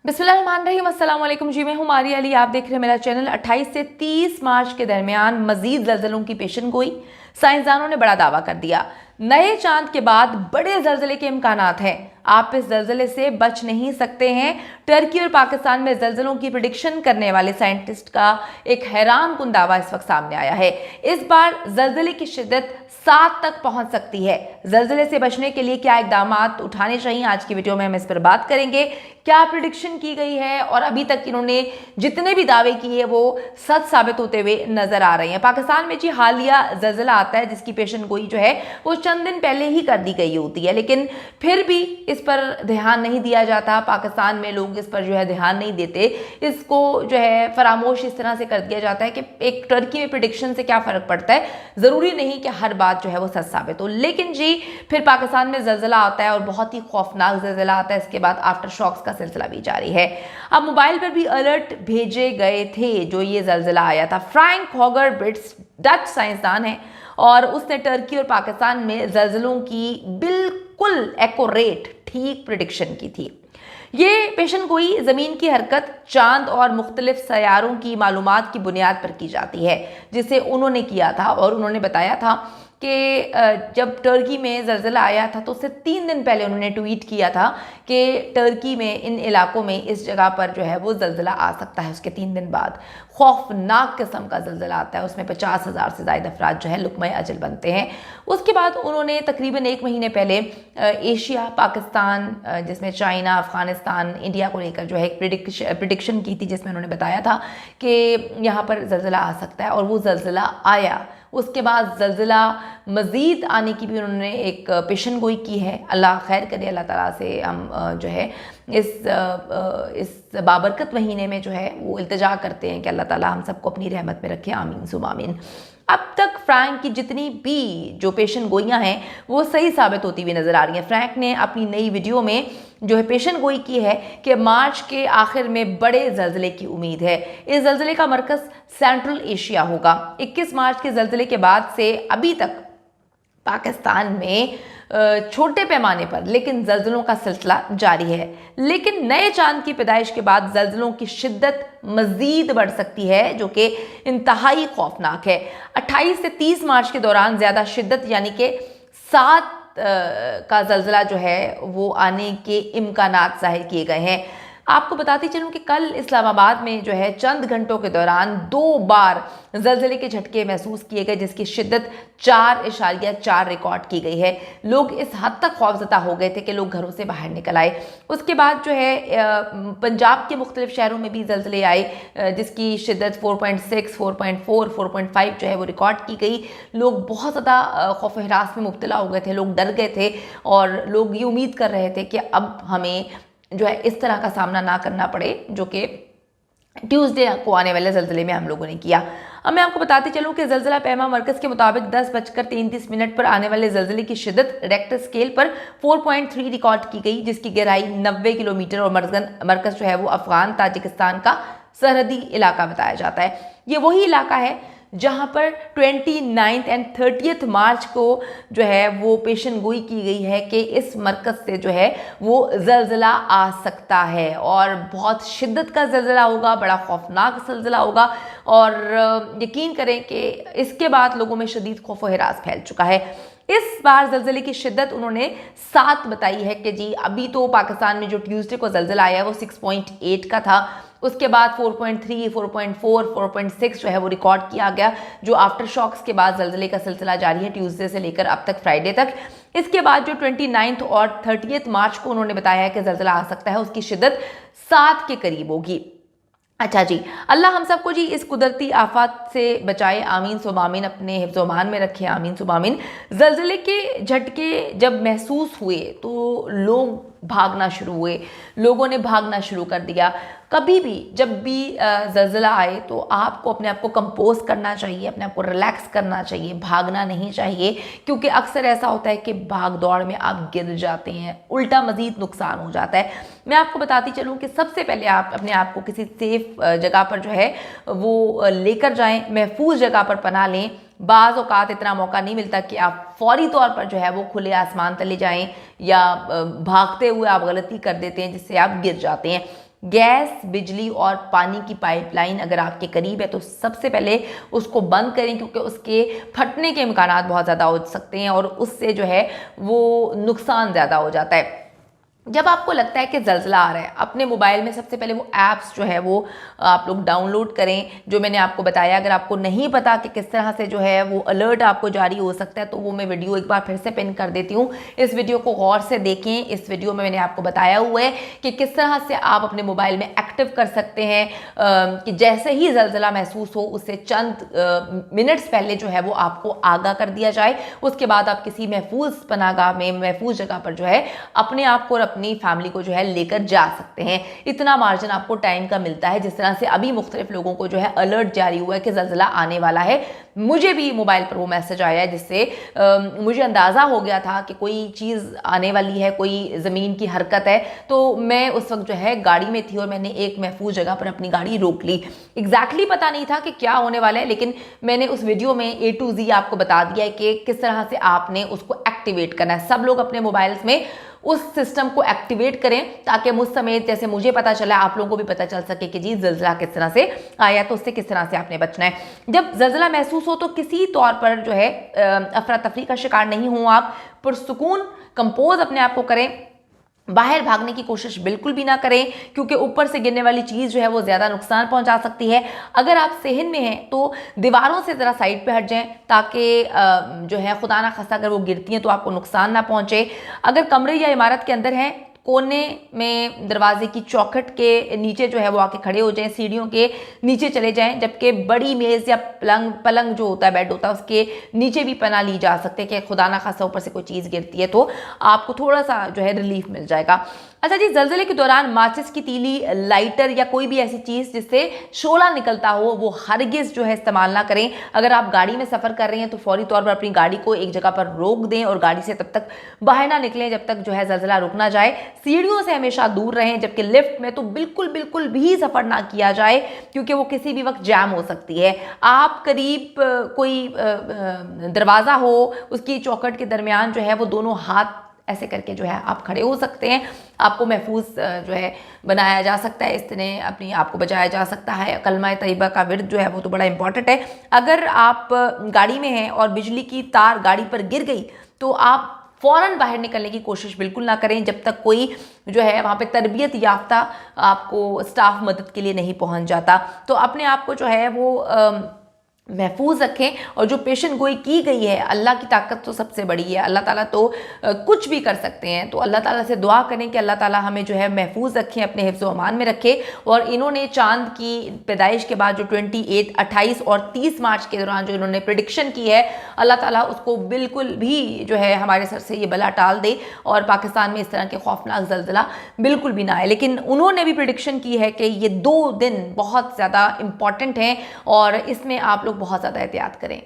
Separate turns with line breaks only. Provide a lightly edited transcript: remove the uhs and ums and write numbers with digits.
बिस्मिल्लाहिर्रहमानिर्रहीम, अस्सलाम वालेकुम जी। मैं हूँ मारिया अली, आप देख रहे हैं मेरा चैनल। 28 से 30 मार्च के दरमियान मजीद ज़लज़लों की पेशन गोई। साइंसदानों ने बड़ा दावा कर दिया। नए चांद के बाद बड़े ज़लज़ले के इम्कानात हैं। आप इस ज़लज़ले से बच नहीं सकते हैं। टर्की और पाकिस्तान में ज़लज़लों की प्रिडिक्शन करने वाले साइंटिस्ट का एक हैरान कुन दावा इस वक्त सामने आया है। इस बार ज़लज़ले की शिद्दत 7 तक पहुंच सकती है। ज़लज़ले से बचने के लिए क्या इक़दाम उठाने चाहिए, आज की वीडियो में हम इस पर बात करेंगे। क्या प्रिडिक्शन की गई है और अभी तक इन्होंने जितने भी दावे किए वो सच साबित होते हुए नजर आ रहे हैं। पाकिस्तान में जी हालिया ज़लज़ला आता है जिसकी पेशन गोई जो है वो चंद दिन पहले ही कर दी गई होती है, लेकिन फिर भी इस पर ध्यान नहीं दिया जाता। पाकिस्तान में लोग इस पर जो है ध्यान नहीं देते, इसको जो है फरामोश इस तरह से कर दिया जाता है कि एक टर्की में प्रिडिक्शन से क्या फ़र्क पड़ता है, ज़रूरी नहीं कि हर बात जो है वो सच साबित हो। लेकिन जी फिर पाकिस्तान में ज़लज़ला आता है और बहुत ही खौफनाक ज़लज़ला आता है। इसके बाद आफ्टर शॉक्स का सिलसिला भी जारी है। अब मोबाइल पर भी अलर्ट भेजे गए थे जो ये ज़लज़ला आया था। फ्रैंक हॉगर ब्रिट्स डच साइंसदान है और उसने टर्की और पाकिस्तान में ज़लज़लों की बिल्कुल एक्यूरेट ठीक प्रिडिक्शन की थी। ये पेशन गोई ज़मीन की हरकत, चांद और मुख्तलिफ सैयारों की मालूमात की बुनियाद पर की जाती है, जिसे उन्होंने किया था। और उन्होंने बताया था कि जब टर्की में ज़लज़ला आया था तो उससे 3 दिन पहले उन्होंने ट्वीट किया था कि टर्की में इन इलाकों में इस जगह पर जो है वो ज़लज़ला आ सकता है। उसके 3 दिन बाद खौफनाक किस्म का ज़लज़ला आता है, उसमें 50,000 से ज़ायद अफराद जो है लुक़्मा अजल बनते हैं। उसके बाद उन्होंने तकरीबन 1 महीने पहले एशिया, पाकिस्तान, जिसमें चाइना, अफ़गानिस्तान, इंडिया को लेकर जो है एक प्रिडिक्शन की थी, जिसमें उन्होंने बताया था कि यहाँ पर ज़लज़ला आ सकता है और वो ज़लज़ला आया। उसके बाद ज़लज़ला मज़ीद आने की भी उन्होंने एक पेशन गोई की है। अल्लाह खैर करे, अल्लाह ताला से हम जो है इस बाबरकत महीने में जो है वो इल्तिजा करते हैं कि अल्लाह ताला हम सबको अपनी रहमत में रखे, आमीन सुम आमीन। अब तक फ्रैंक की जितनी भी जो पेशन गोइयाँ हैं वो सही साबित होती हुई नज़र आ रही हैं। फ्रैंक ने अपनी नई वीडियो में जो है पेशन गोई की है कि मार्च के आखिर में बड़े ज़लज़ले की उम्मीद है। इस ज़लज़ले का मरकज़ सेंट्रल एशिया होगा। 21 मार्च के ज़लज़ले के बाद से अभी तक पाकिस्तान में छोटे पैमाने पर लेकिन ज़लज़लों का सिलसिला जारी है। लेकिन नए चांद की पैदाइश के बाद ज़लज़लों की शिद्दत मज़ीद बढ़ सकती है, जो कि इंतहाई खौफनाक है। 28 से 30 मार्च के दौरान ज़्यादा शिद्दत यानी कि 7 का ज़लज़ला जो है वो आने के इम्कानात ज़ाहिर किए गए हैं। आपको बताती चलूँ कि कल इस्लामाबाद में जो है चंद घंटों के दौरान 2 बार ज़लज़ले के झटके महसूस किए गए, जिसकी शिद्दत 4.4 रिकॉर्ड की गई है। लोग इस हद तक खौफज़दा हो गए थे कि लोग घरों से बाहर निकल आए। उसके बाद जो है पंजाब के मुख्तलिफ शहरों में भी ज़लज़ले आए, जिसकी शिद्दत 4.6, 4.4, 4.5 जो है वो रिकॉर्ड की गई। लोग बहुत ज़्यादा खौफ हरास में मुब्तला हो गए थे, लोग डर गए थे और लोग ये उम्मीद कर रहे थे कि अब हमें जो है इस तरह का सामना ना करना पड़े जो कि ट्यूसडे को आने वाले ज़लज़ले में हम लोगों ने किया। अब मैं आपको बताती चलूँ कि ज़लज़ला पैमा मरकज़ के मुताबिक 10:33 पर आने वाले ज़लज़ले की शिद्दत रेक्टर स्केल पर 4.3 रिकॉर्ड की गई, जिसकी गहराई 90 किलोमीटर और मरकज़ जो है वो अफ़गान ताजिकिस्तान का सरहदी इलाका बताया जाता है। ये वही इलाका है जहाँ पर 29 और 30 मार्च को जो है वो पेशन गोई की गई है कि इस मरकज़ से जो है वो ज़लज़ला आ सकता है और बहुत शिद्दत का ज़लज़ला होगा, बड़ा खौफनाक ज़लज़ला होगा। और यकीन करें कि इसके बाद लोगों में शदीद खौफ व हिरास फैल चुका है। इस बार ज़लज़ले की शिद्दत उन्होंने 7 बताई है कि जी अभी तो पाकिस्तान में जो ट्यूसडे को ज़लज़ला आया है वो 6.8 का था। उसके बाद 4.3, 4.4, 4.6 जो है वो रिकॉर्ड किया गया, जो आफ्टर शॉक्स के बाद ज़लज़ले का सिलसिला जारी है ट्यूसडे से लेकर अब तक फ्राइडे तक। इसके बाद जो 29 और 30 मार्च को उन्होंने बताया है कि ज़लज़ला आ सकता है, उसकी शिद्दत 7 के करीब होगी। अच्छा जी, अल्लाह हम सबको जी इस कुदरती आफत से बचाए, आमीन सुम आमीन, अपने हिफ्ज़ व अमान में रखे, आमीन सुम आमीन। ज़लज़ले के झटके जब महसूस हुए तो लोग भागना शुरू हुए, लोगों ने भागना शुरू कर दिया। कभी भी जब भी ज़लज़ला आए तो आपको अपने आप को कंपोज करना चाहिए, अपने आप को रिलैक्स करना चाहिए, भागना नहीं चाहिए, क्योंकि अक्सर ऐसा होता है कि भाग दौड़ में आप गिर जाते हैं, उल्टा मज़ीद नुकसान हो जाता है। मैं आपको बताती चलूँ कि सबसे पहले आप अपने आप को किसी सेफ जगह पर जो है वो लेकर जाएं, महफूज जगह पर पनाह लें। बाज़ औक़ात इतना मौका नहीं मिलता कि आप फौरी तौर पर जो है वो खुले आसमान तले जाएं या भागते हुए आप गलती कर देते हैं जिससे आप गिर जाते हैं। गैस, बिजली और पानी की पाइपलाइन अगर आपके करीब है तो सबसे पहले उसको बंद करें, क्योंकि उसके फटने के इम्कानात बहुत ज़्यादा हो सकते हैं और उससे जो है वो नुकसान ज़्यादा हो जाता है। जब आपको लगता है कि ज़लज़ला आ रहा है, अपने मोबाइल में सबसे पहले वो ऐप्स जो है वो आप लोग डाउनलोड करें, जो मैंने आपको बताया। अगर आपको नहीं पता कि किस तरह से जो है वो अलर्ट आपको जारी हो सकता है, तो वो मैं वीडियो एक बार फिर से पिन कर देती हूँ। इस वीडियो को गौर से देखें। इस वीडियो में मैंने आपको बताया हुआ है कि किस तरह से आप अपने मोबाइल में एक्टिव कर सकते हैं कि जैसे ही ज़लज़ला महसूस हो उससे चंद मिनट्स पहले जो है वो आपको आगाह कर दिया जाए। उसके बाद आप किसी महफूज पनाहगाह में, महफूज जगह पर जो है अपने आप को अपनी फैमिली को जो है लेकर जा सकते हैं। इतना मार्जिन आपको टाइम का मिलता है। जिस तरह से अभी मुख्तलिफ लोगों को जो है अलर्ट जारी हुआ है कि ज़लज़ला आने वाला है, मुझे भी मोबाइल पर वो मैसेज आया है जिससे मुझे अंदाज़ा हो गया था कि कोई चीज़ आने वाली है, कोई ज़मीन की हरकत है। तो मैं उस वक्त जो है गाड़ी में थी और मैंने एक महफूज जगह पर अपनी गाड़ी रोक ली। एग्जैक्टली पता नहीं था कि क्या होने वाला है, लेकिन मैंने उस वीडियो में A to Z आपको बता दिया है कि किस तरह से आपने उसको एक्टिवेट करना है। सब लोग अपने मोबाइल्स में उस सिस्टम को एक्टिवेट करें ताकि मुझ समेत जैसे मुझे पता चला आप लोगों को भी पता चल सके कि जी ज़लज़ला किस तरह से आया, तो उससे किस तरह से आपने बचना है। जब ज़लज़ला महसूस हो तो किसी तौर पर जो है अफरा तफरी का शिकार नहीं हो, आप पुरसुकून कंपोज अपने आप को करें। बाहर भागने की कोशिश बिल्कुल भी ना करें, क्योंकि ऊपर से गिरने वाली चीज़ जो है वो ज़्यादा नुकसान पहुंचा सकती है। अगर आप सेहन में हैं तो दीवारों से ज़रा साइड पे हट जाएं ताकि जो है खुदा ना खास्ता अगर वो गिरती हैं तो आपको नुकसान ना पहुंचे। अगर कमरे या इमारत के अंदर हैं, कोने में दरवाजे की चौखट के नीचे जो है वो आके खड़े हो जाएं, सीढ़ियों के नीचे चले जाएं, जबकि बड़ी मेज़ या पलंग जो होता है, बेड होता है, उसके नीचे भी पनाह ली जा सकती है कि खुदा ना खासा ऊपर से कोई चीज़ गिरती है तो आपको थोड़ा सा जो है रिलीफ मिल जाएगा। अच्छा जी, ज़लज़ले के दौरान माचिस की तीली, लाइटर या कोई भी ऐसी चीज़ जिससे शोला निकलता हो वो हरगिज़ जो है इस्तेमाल ना करें। अगर आप गाड़ी में सफ़र कर रहे हैं तो फौरी तौर पर अपनी गाड़ी को एक जगह पर रोक दें और गाड़ी से तब तक बाहर ना निकलें जब तक जो है ज़लज़ला रुक ना जाए। सीढ़ियों से हमेशा दूर रहें, जबकि लिफ्ट में तो बिल्कुल भी सफ़र ना किया जाए क्योंकि वो किसी भी वक्त जैम हो सकती है। आप करीब कोई दरवाज़ा हो, उसकी चौखट के दरमियान जो है वो दोनों हाथ ऐसे करके जो है आप खड़े हो सकते हैं। आपको महफूज जो है बनाया जा सकता है, इस तरह अपनी आप को बचाया जा सकता है। कलमा तैयबा का विर्द जो है वो तो बड़ा इंपॉर्टेंट है। अगर आप गाड़ी में हैं और बिजली की तार गाड़ी पर गिर गई तो आप फ़ौरन बाहर निकलने की कोशिश बिल्कुल ना करें जब तक कोई जो है वहाँ पे तरबियत याफ्ता आपको स्टाफ मदद के लिए नहीं पहुँच जाता। तो अपने आप को जो है वो महफूज रखें। और जो पेशन गोई की गई है, अल्लाह की ताकत तो सबसे बड़ी है, अल्लाह ताला तो कुछ भी कर सकते हैं। तो अल्लाह ताला से दुआ करें कि अल्लाह ताला हमें जो है महफूज रखें, अपने हिफ्ज़ व अमान में रखे। और इन्होंने चांद की पैदाइश के बाद जो 28, 28 और 30 मार्च के दौरान जो इन्होंने प्रेडिक्शन की है, अल्लाह ताला उसको बिल्कुल भी जो है हमारे सर से ये बला टाल दे और पाकिस्तान में इस तरह के खौफनाक ज़लज़ला बिल्कुल भी ना आए। लेकिन उन्होंने भी प्रेडिक्शन की है कि ये 2 दिन बहुत ज़्यादा इम्पॉर्टेंट हैं और इसमें आप लोग बहुत ज़्यादा एहतियात करें।